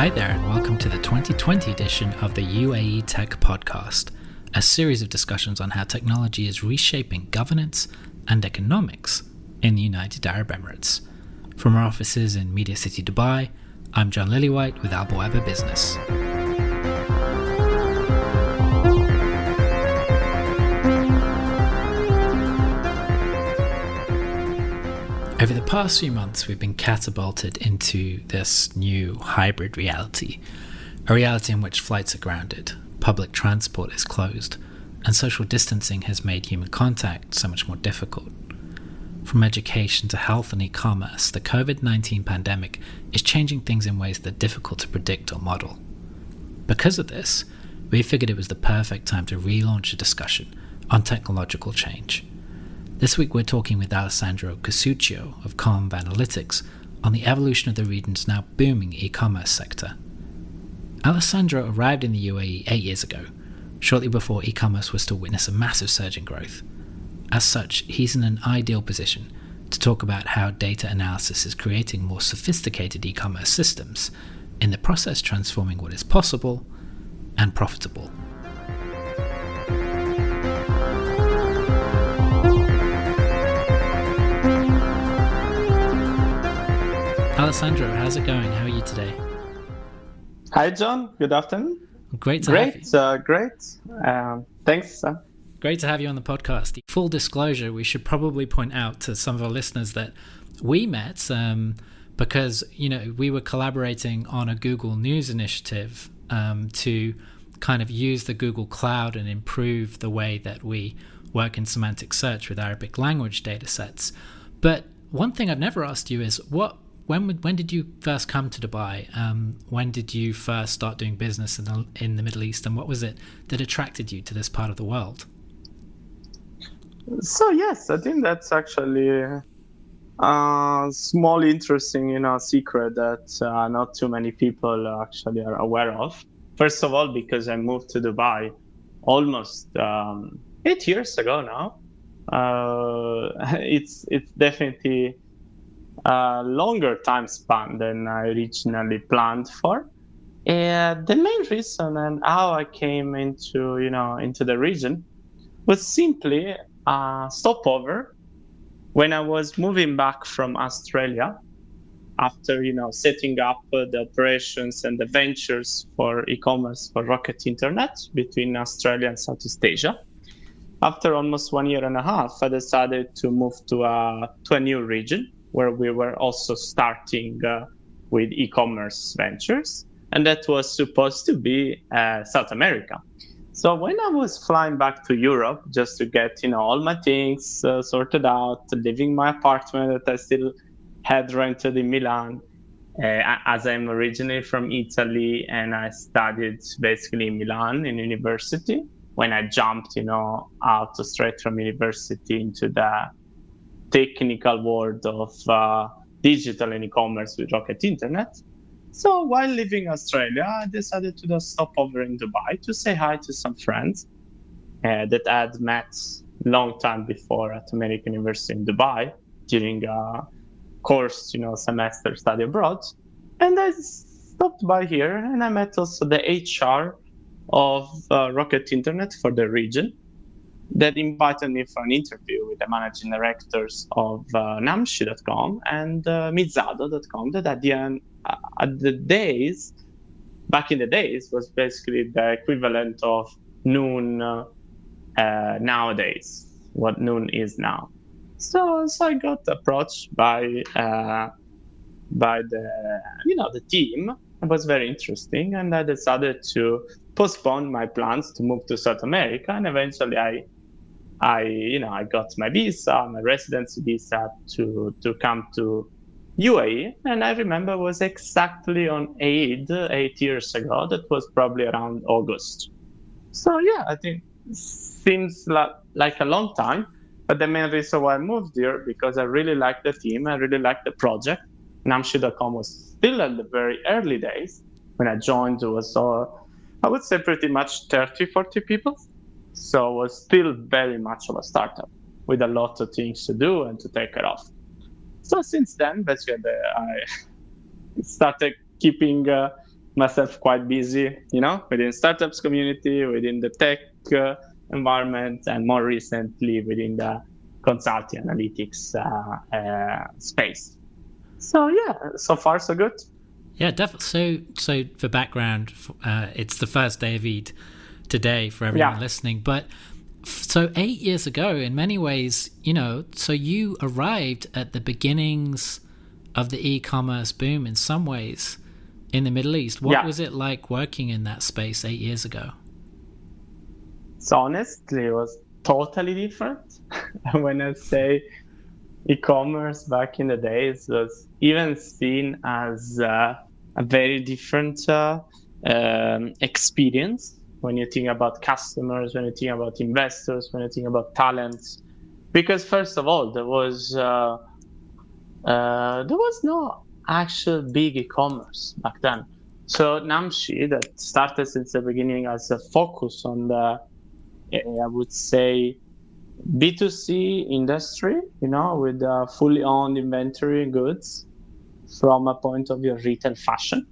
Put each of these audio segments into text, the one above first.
Hi there, and welcome to the 2020 edition of the UAE Tech Podcast, a series of discussions on how technology is reshaping governance and economics in the United Arab Emirates. From our offices in Media City, Dubai, I'm John Lillywhite with Bawaba Business. Over the past few months, we've been catapulted into this new hybrid reality, a reality in which flights are grounded, public transport is closed, and social distancing has made human contact so much more difficult. From education to health and e-commerce, the COVID-19 pandemic is changing things in ways that are difficult to predict or model. Because of this, we figured it was the perfect time to relaunch a discussion on technological change. This week we're talking with Alessandro Cassuccio of CONVZ on the evolution of the region's now booming e-commerce sector. Alessandro arrived in the UAE 8 years ago, shortly before e-commerce was to witness a massive surge in growth. As such, he's in an ideal position to talk about how data analysis is creating more sophisticated e-commerce systems, in the process transforming what is possible and profitable. Alessandro, how's it going? How are you today? Hi, John. Good afternoon. Great to have you. Great. Thanks. Great to have you on the podcast. Full disclosure, we should probably point out to some of our listeners that we met because, we were collaborating on a Google News initiative to kind of use the Google Cloud and improve the way that we work in semantic search with Arabic language data sets. But one thing I've never asked you is when did you first come to Dubai? When did you first start doing business in the Middle East, and what was it that attracted you to this part of the world? So yes, I think that's actually a small interesting, secret that not too many people actually are aware of. First of all, because I moved to Dubai almost 8 years ago now. It's definitely a longer time span than I originally planned for. And the main reason and how I came into the region was simply a stopover when I was moving back from Australia after, setting up the operations and the ventures for e-commerce for Rocket Internet between Australia and Southeast Asia. After almost 1 year and a half, I decided to move to a new region where we were also starting with e-commerce ventures. And that was supposed to be South America. So when I was flying back to Europe just to get, all my things sorted out, leaving my apartment that I still had rented in Milan, as I'm originally from Italy and I studied basically in Milan in university, when I jumped, out straight from university into the technical world of digital and e-commerce with Rocket Internet. So while living in Australia, I decided to just stop over in Dubai to say hi to some friends that I had met long time before at American University in Dubai during a course, semester study abroad. And I stopped by here and I met also the HR of Rocket Internet for the region that invited me for an interview with the managing directors of Namshi.com and Mizado.com that back in the days was basically the equivalent of Noon nowadays, what Noon is now. So I got approached by the team. It was very interesting, and I decided to postpone my plans to move to South America, and eventually I got my visa, my residency visa to come to UAE. And I remember it was exactly on Eid 8 years ago. That was probably around August. So yeah, I think it seems like a long time. But the main reason why I moved here, because I really liked the team, I really liked the project. Namshi.com was still at the very early days. When I joined, it was, I would say, pretty much 30, 40 people. So it was still very much of a startup with a lot of things to do and to take care of. So since then, basically, I started keeping myself quite busy, within startups community, within the tech environment, and more recently within the consulting analytics space. So yeah, so far so good. Yeah, definitely. So for background, it's the first day of Eid today for everyone listening. But so 8 years ago, in many ways, so you arrived at the beginnings of the e-commerce boom in some ways in the Middle East. What was it like working in that space 8 years ago? So honestly, it was totally different. When I say e-commerce back in the days was even seen as a very different experience when you think about customers, when you think about investors, when you think about talents. Because first of all, there was no actual big e-commerce back then. So Namshi, that started since the beginning as a focus on the, I would say, B2C industry, with fully owned inventory goods from a point of view of retail fashion.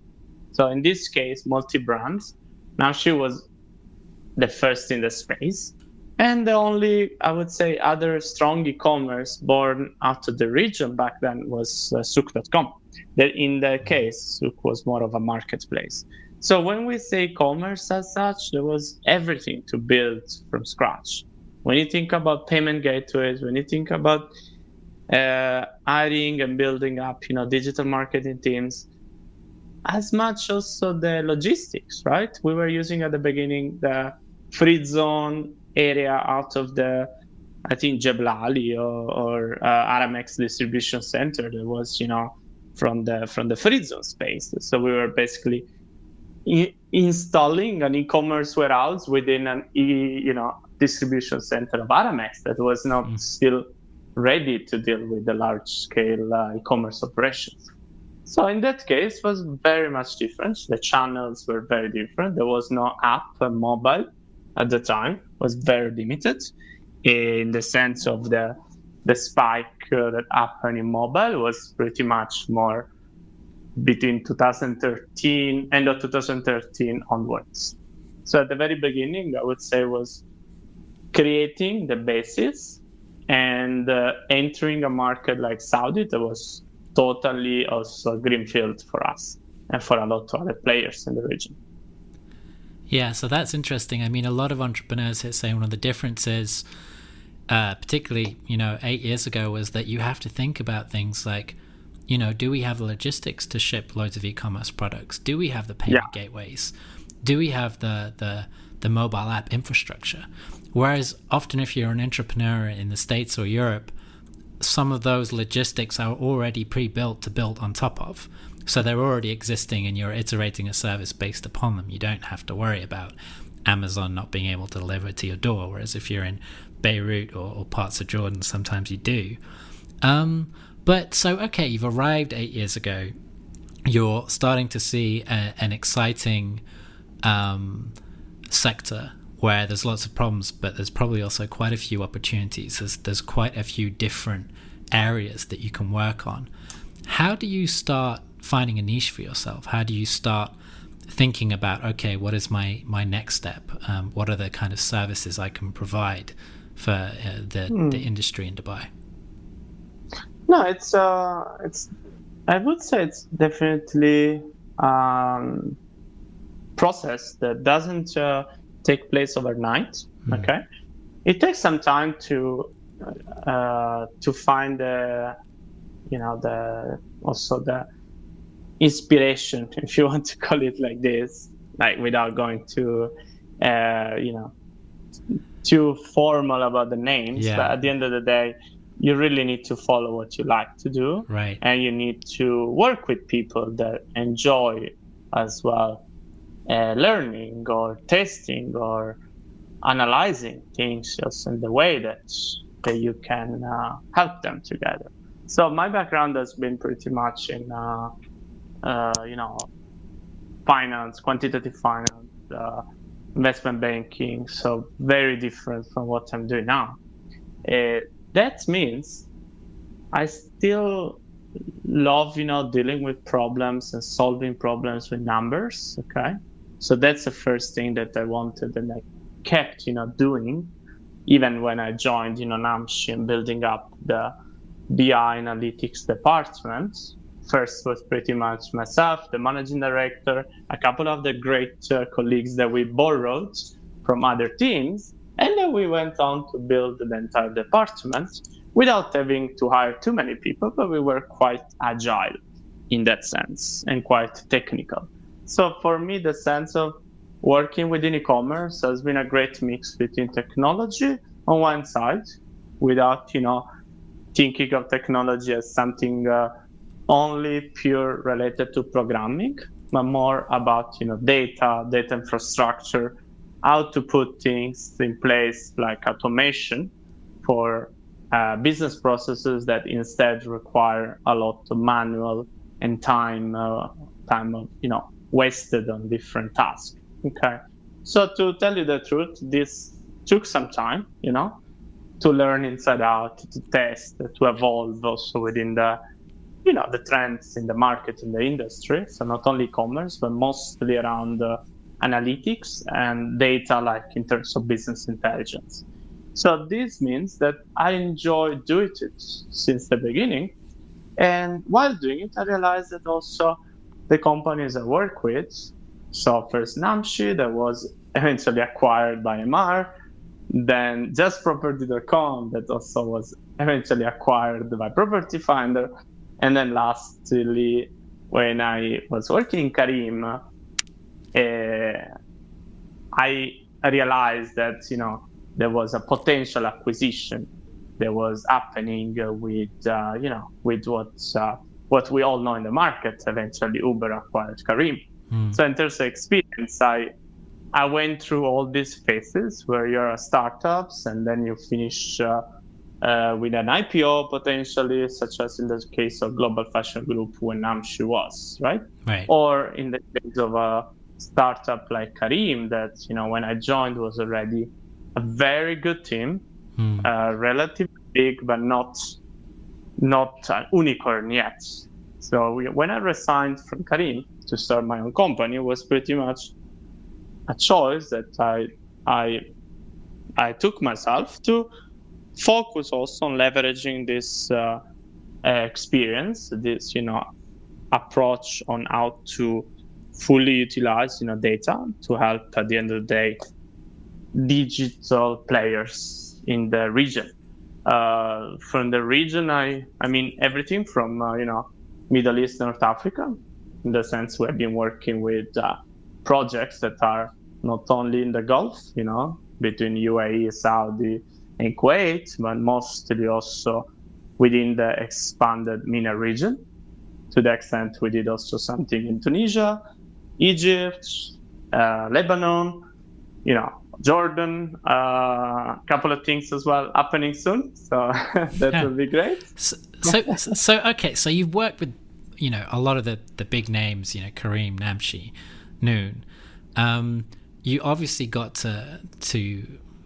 So in this case, multi-brands. Namshi was the first in the space. And the only, I would say, other strong e-commerce born out of the region back then was Souk.com. In the case, Souk was more of a marketplace. So when we say commerce as such, there was everything to build from scratch. When you think about payment gateways, when you think about hiring and building up, digital marketing teams, as much also the logistics, right? We were using at the beginning the free zone area out of the, I think, Jebel Ali or Aramex distribution center that was, from the free zone space. So we were basically installing an e-commerce warehouse within an distribution center of Aramex that was not still ready to deal with the large scale e-commerce operations. So in that case, it was very much different. The channels were very different. There was no app and mobile at the time. It was very limited in the sense of the spike that happened in mobile was pretty much more between 2013, end of 2013 onwards. So at the very beginning, I would say was creating the basis and entering a market like Saudi that was totally also greenfield for us and for a lot of other players in the region. Yeah, so that's interesting. I mean, a lot of entrepreneurs here say one of the differences, particularly, 8 years ago, was that you have to think about things like, do we have the logistics to ship loads of e-commerce products? Do we have the payment gateways? Do we have the mobile app infrastructure? Whereas often if you're an entrepreneur in the States or Europe, some of those logistics are already pre-built to build on top of. So they're already existing and you're iterating a service based upon them. You don't have to worry about Amazon not being able to deliver it to your door. Whereas if you're in Beirut or parts of Jordan, sometimes you do. But so, okay, you've arrived 8 years ago. You're starting to see an exciting sector where there's lots of problems, but there's probably also quite a few opportunities. There's quite a few different areas that you can work on. How do you start finding a niche for yourself? How do you start thinking about, okay, what is my next step? What are the kind of services I can provide for the industry in Dubai? No, it's I would say it's definitely process that doesn't take place overnight. Okay, it takes some time to find the inspiration, if you want to call it like this, like without going too too formal about the names. But at the end of the day, you really need to follow what you like to do, right? And you need to work with people that enjoy as well learning or testing or analyzing things just in the way that you can help them together. So my background has been pretty much in finance, quantitative finance, investment banking, so very different from what I'm doing now. That means I still love, dealing with problems and solving problems with numbers. Okay. So that's the first thing that I wanted and I kept, doing, even when I joined, Namshi and building up the BI analytics department. First was pretty much myself, the managing director, a couple of the great colleagues that we borrowed from other teams. And then we went on to build the entire department without having to hire too many people, but we were quite agile in that sense and quite technical. So for me, the sense of working within e-commerce has been a great mix between technology on one side, without, thinking of technology as something only pure related to programming, but more about, data infrastructure, how to put things in place like automation for business processes that instead require a lot of manual and time wasted on different tasks. Okay, so to tell you the truth, this took some time, to learn inside out, to test, to evolve also within the trends in the market, in the industry. So not only commerce, but mostly around analytics and data, like in terms of business intelligence. So this means that I enjoy doing it since the beginning. And while doing it, I realized that also the companies I work with, so first Namshi, that was eventually acquired by MR, then JustProperty.com, that also was eventually acquired by Property Finder. And then lastly, when I was working in Karim, I realized that, there was a potential acquisition that was happening with what we all know in the market. Eventually, Uber acquired Karim. So in terms of experience, I went through all these phases where you're startups and then you finish with an IPO potentially, such as in the case of Global Fashion Group when Namshi was, right? Or in the case of a startup like Karim that, when I joined was already a very good team, relatively big, but not an unicorn yet. So when I resigned from Karim to start my own company, it was pretty much a choice that I took myself to focus also on leveraging this experience, this approach on how to fully utilize data to help at the end of the day digital players in the region. From the region, I mean everything from Middle East, North Africa. In the sense we have been working with projects that are not only in the Gulf, between UAE, Saudi, and Kuwait, but mostly also within the expanded MENA region. To the extent we did also something in Tunisia, Egypt, Lebanon, Jordan, a couple of things as well happening soon. So that will be great. So okay, so you've worked with a lot of the big names, Karim, Namshi, Noon. You obviously got to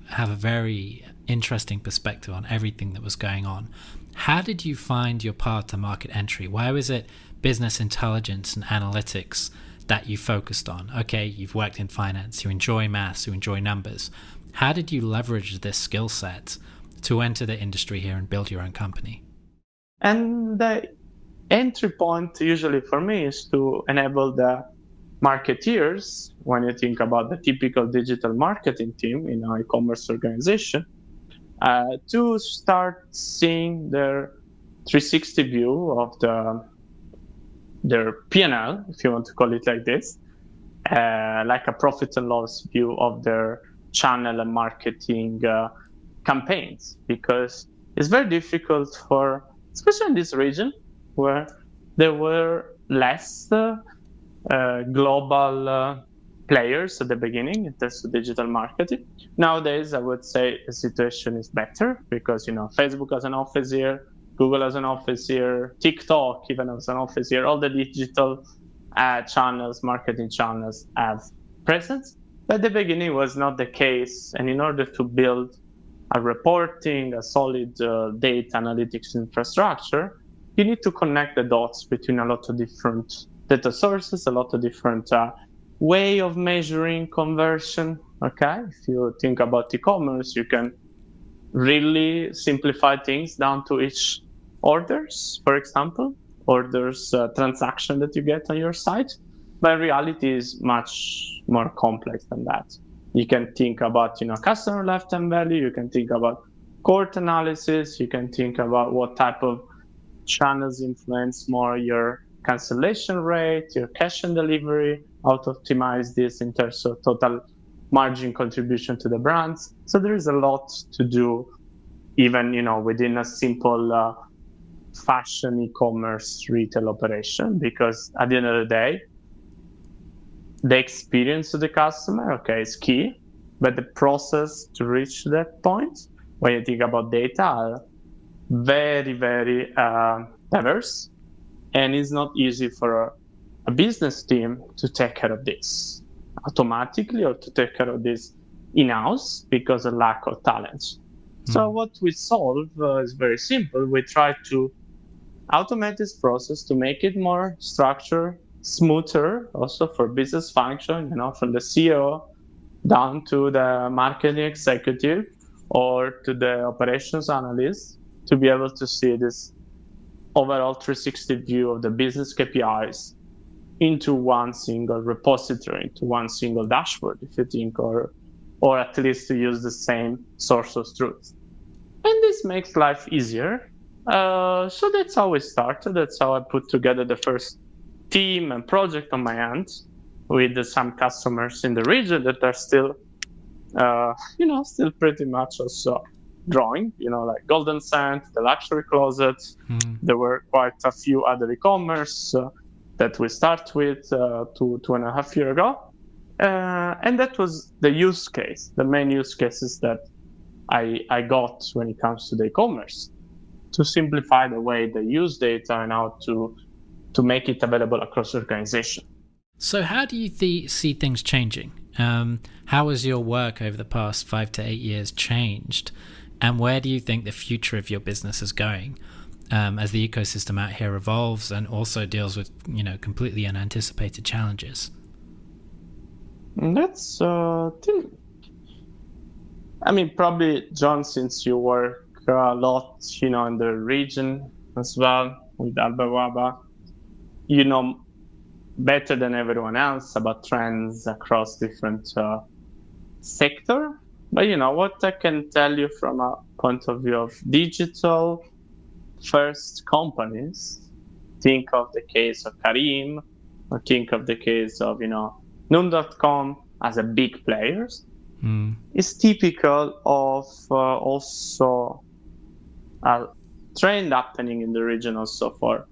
have a very interesting perspective on everything that was going on. How did you find your path to market entry? Why was it business intelligence and analytics that you focused on? Okay, you've worked in finance, you enjoy maths, you enjoy numbers. How did you leverage this skill set to enter the industry here and build your own company? And the entry point usually for me is to enable the marketeers, when you think about the typical digital marketing team in an e-commerce organization, to start seeing their 360 view of their P&L, if you want to call it like this, like a profit and loss view of their channel and marketing campaigns, because it's very difficult for, especially in this region where there were less global players at the beginning in terms of digital marketing. Nowadays, I would say the situation is better because, Facebook has an office here, Google has an office here, TikTok even has an office here. All the digital channels, marketing channels have presence. But at the beginning was not the case. And in order to build a reporting, a solid data analytics infrastructure, you need to connect the dots between a lot of different data sources, a lot of different way of measuring conversion. Okay, if you think about e-commerce, you can really simplify things down to each orders, for example, orders transaction that you get on your site. But reality is much more complex than that. You can think about, customer lifetime value. You can think about cohort analysis. You can think about what type of channels influence more your cancellation rate, your cash and delivery, how to optimize this in terms of total margin contribution to the brands. So there is a lot to do, even within a simple fashion e-commerce retail operation, because at the end of the day, the experience of the customer, is key, but the process to reach that point, when you think about data, are very, very diverse, and it's not easy for a business team to take care of this automatically or to take care of this in-house because of lack of talent. So what we solve is very simple. We try to automate this process to make it more structured, smoother, also for business function, from the CEO down to the marketing executive or to the operations analyst, to be able to see this overall 360 view of the business KPIs into one single repository, into one single dashboard, if you think, or at least to use the same source of truth. And this makes life easier. So that's how we started. That's how I put together the first team and project on my end with some customers in the region that are still, still pretty much also growing, like Golden Sand, the Luxury Closet. There were quite a few other e-commerce that we start with 2.5 years ago. And that was the use case, the main use cases that I got when it comes to the e-commerce, to simplify the way they use data and how to make it available across the organization. So how do you see things changing? How has your work over the past 5 to 8 years changed? And where do you think the future of your business is going as the ecosystem out here evolves and also deals with, completely unanticipated challenges? That's, probably, John, since you work a lot, in the region as well with Bawaba, better than everyone else about trends across different sector. But what I can tell you from a point of view of digital first companies, think of the case of Karim, or think of the case of, Noom.com as a big players, is typical of also a trend happening in the region also for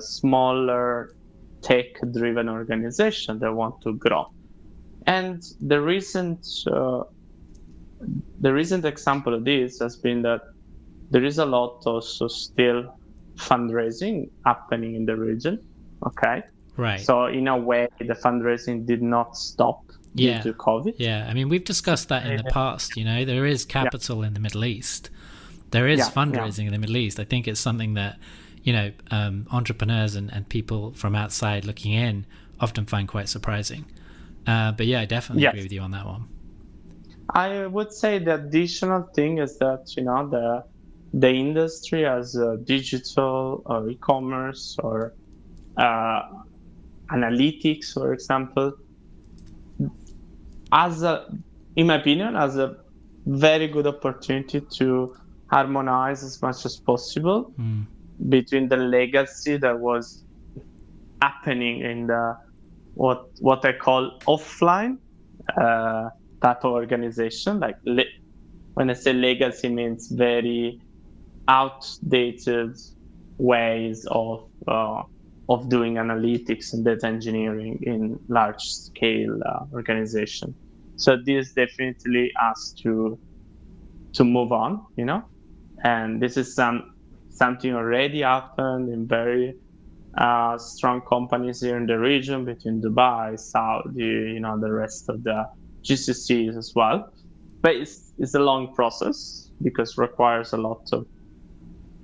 smaller tech-driven organization that want to grow. And the recent example of this has been that there is a lot also still fundraising happening in the region. Okay. Right. So in a way, the fundraising did not stop due to COVID. Yeah. We've discussed that in the past. There is capital in the Middle East. There is fundraising in the Middle East. I think it's something that, entrepreneurs and people from outside looking in often find quite surprising. But I definitely agree with you on that one. I would say the additional thing is that, the industry as digital or e-commerce or analytics, for example, in my opinion, has a very good opportunity to harmonize as much as possible between the legacy that was happening in the what I call offline type of organization. Like when I say legacy, means very outdated ways of doing analytics and data engineering in large scale organization. So this definitely has to move on, and this is something already happened in very strong companies here in the region between Dubai, Saudi, the rest of the GCCs as well. But it's a long process because it requires a lot of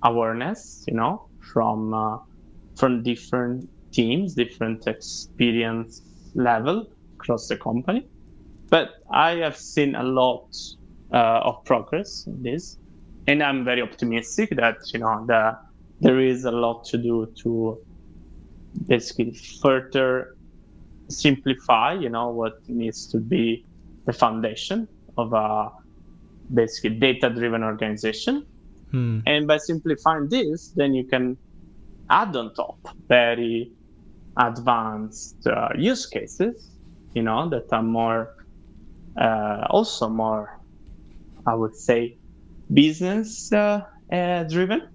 awareness, from different teams, different experience level across the company. But I have seen a lot of progress in this, and I'm very optimistic that there is a lot to do to basically further simplify, what needs to be the foundation of a basically data-driven organization. And by simplifying this, then you can add on top very advanced use cases, that are more, also more, I would say, business driven.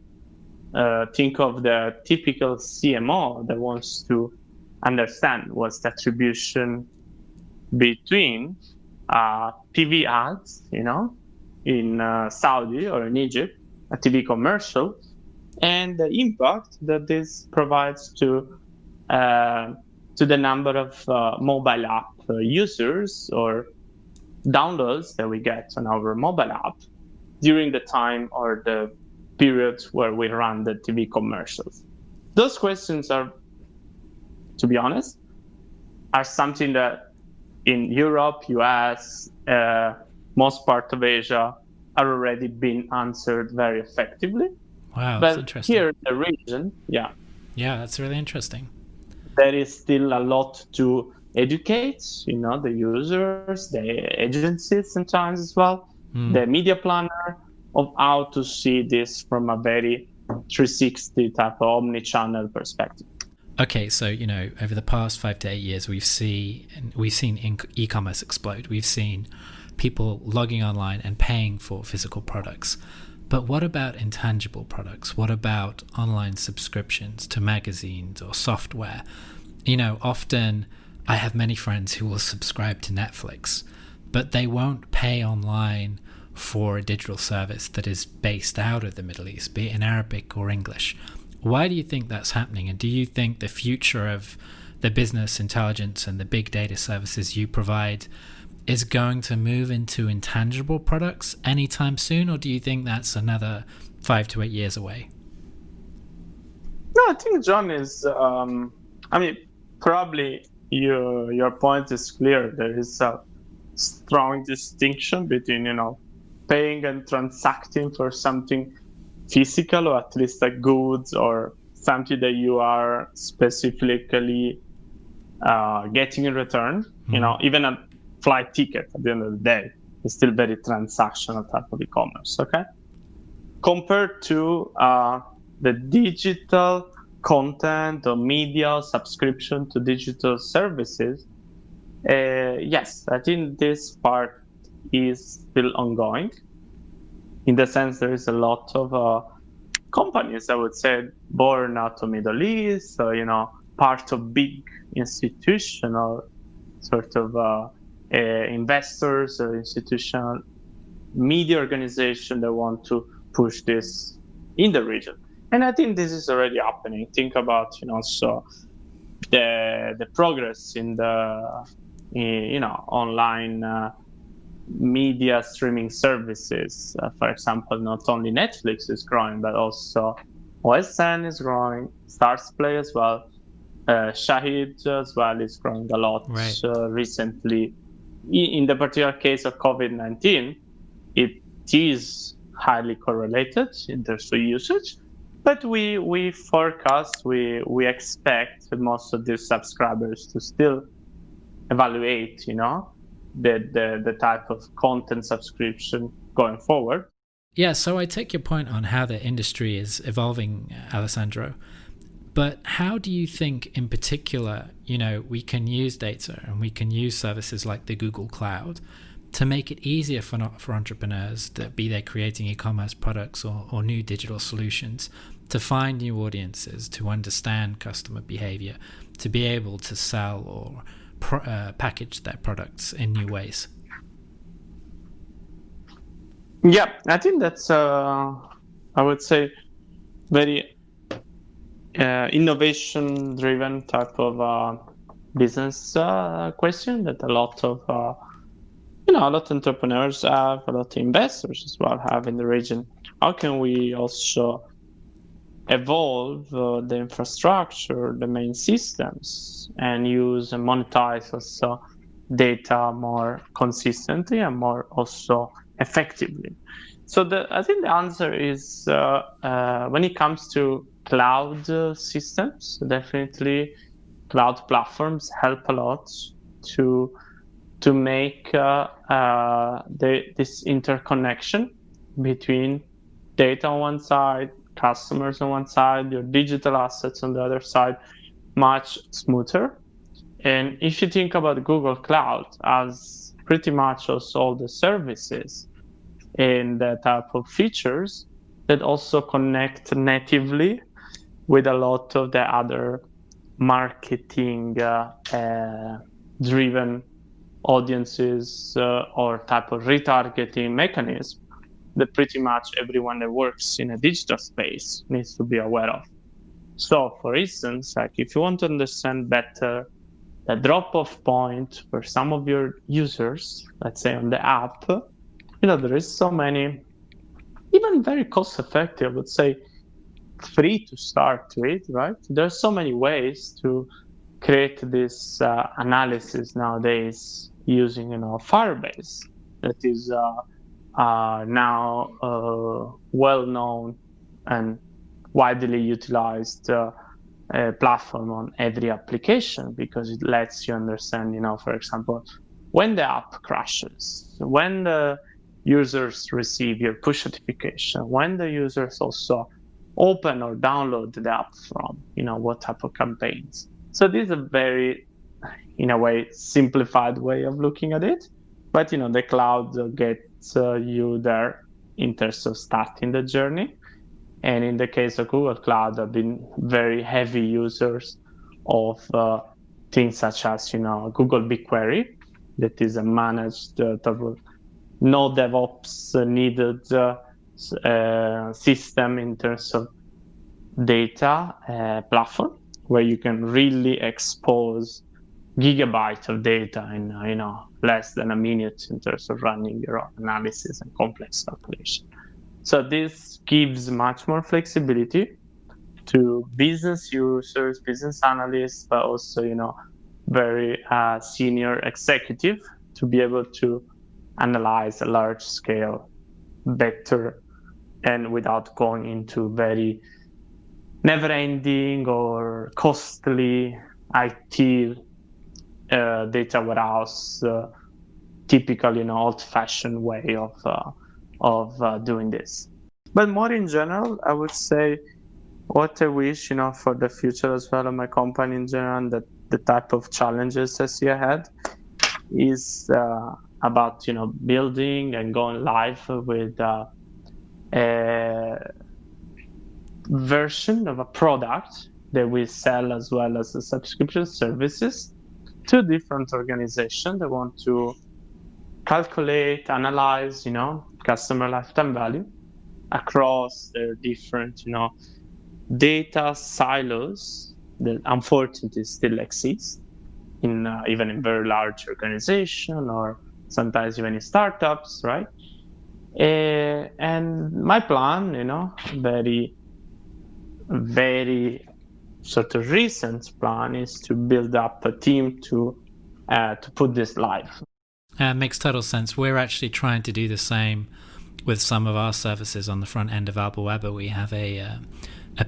Think of the typical CMO that wants to understand what's the attribution between TV ads, in Saudi or in Egypt, a TV commercial, and the impact that this provides to the number of mobile app users or downloads that we get on our mobile app during the time or the periods where we run the TV commercials. Those questions are, to be honest, are something that in Europe, US, most part of Asia are already being answered very effectively. Wow, that's interesting. Here in the region, yeah, that's really interesting. There is still a lot to educate, the users, the agencies sometimes as well, the media planner, of how to see this from a very 360 type of omni-channel perspective. Okay, so over the past 5 to 8 years, we've seen e-commerce explode. We've seen people logging online and paying for physical products. But what about intangible products? What about online subscriptions to magazines or software? Often I have many friends who will subscribe to Netflix, but they won't pay online for a digital service that is based out of the Middle East, be it in Arabic or English. Why do you think that's happening? And do you think the future of the business intelligence and the big data services you provide is going to move into intangible products anytime soon, or do you think that's another 5 to 8 years away? No, I think John is, probably your point is clear. There is a strong distinction between, paying and transacting for something physical, or at least like goods or something that you are specifically getting in return. Even a flight ticket at the end of the day is still very transactional type of e-commerce, okay? Compared to the digital content or media subscription to digital services, yes, I think this part is still ongoing. In the sense, there is a lot of companies, I would say, born out of Middle East, part of big institutional sort of investors or institutional media organization that want to push this in the region. And I think this is already happening. Think about, so the progress in the, online media streaming services. For example, not only Netflix is growing, but also OSN is growing, Stars Play as well. Shahid as well is growing a lot recently. In the particular case of COVID-19, it is highly correlated in terms of usage, but we forecast, we expect most of these subscribers to still evaluate, the type of content subscription going forward. Yeah, so I take your point on how the industry is evolving, Alessandro. But how do you think, in particular, we can use data and we can use services like the Google Cloud to make it easier for entrepreneurs, that be they creating e-commerce products or new digital solutions, to find new audiences, to understand customer behavior, to be able to sell or package their products in new ways? Yeah, I think that's, I would say, very innovation-driven type of business question that a lot of entrepreneurs have, a lot of investors as well have in the region. How can we also evolve the infrastructure, the main systems, and use and monetize also data more consistently and more also effectively. So I think the answer is when it comes to cloud systems, definitely cloud platforms help a lot to make this interconnection between data on one side, customers on one side, your digital assets on the other side, much smoother. And if you think about Google Cloud as pretty much also all the services and the type of features that also connect natively with a lot of the other marketing driven audiences or type of retargeting mechanism that pretty much everyone that works in a digital space needs to be aware of. So for instance, like if you want to understand better the drop-off point for some of your users, let's say on the app, there is so many, even very cost-effective, I would say, free to start with, right? There's so many ways to create this analysis nowadays using, Firebase that is now well-known and widely utilized platform on every application because it lets you understand, for example, when the app crashes, when the users receive your push notification, when the users also open or download the app from, what type of campaigns. So this is a very, in a way, simplified way of looking at it. But, the cloud gets you there in terms of starting the journey. And in the case of Google Cloud, I've been very heavy users of things such as, Google BigQuery, that is a managed, no DevOps needed system in terms of data platform, where you can really expose gigabytes of data in, less than a minute in terms of running your own analysis and complex calculation. So this gives much more flexibility to business users, business analysts, but also, very senior executive to be able to analyze a large scale better and without going into very never-ending or costly IT data warehouse, typical, old-fashioned way of doing this. But more in general, I would say what I wish, for the future as well of my company in general, and that the type of challenges I see ahead is about, building and going live with a version of a product that we sell as well as the subscription services to different organizations that want to calculate, analyze, customer lifetime value across their different, data silos that unfortunately still exist in even in very large organizations or sometimes even in startups, right? And my plan, very, very sort of recent plan is to build up a team to put this live. Makes total sense. We're actually trying to do the same with some of our services on the front end of Bawaba. We have a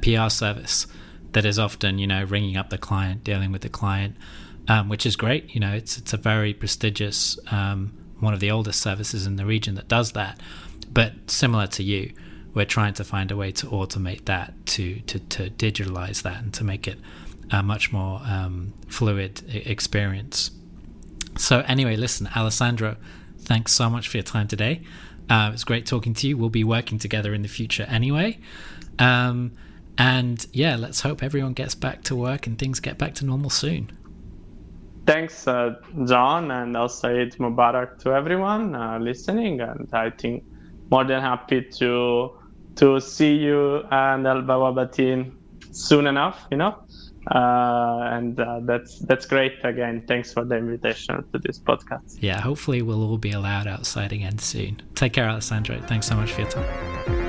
PR service that is often, ringing up the client, dealing with the client, which is great. It's a very prestigious, one of the oldest services in the region that does that. But similar to you, we're trying to find a way to automate that, to digitalize that, and to make it a much more fluid experience. So anyway, listen, Alessandro, thanks so much for your time today. It's great talking to you. We'll be working together in the future anyway. And yeah, let's hope everyone gets back to work and things get back to normal soon. Thanks, John, and also Eid Mubarak to everyone listening. And I think more than happy to see you and Al Bawaba team soon enough, and that's great. Again, thanks for the invitation to this podcast. Yeah, hopefully we'll all be allowed outside again soon. Take care, Alessandro. Thanks so much for your time.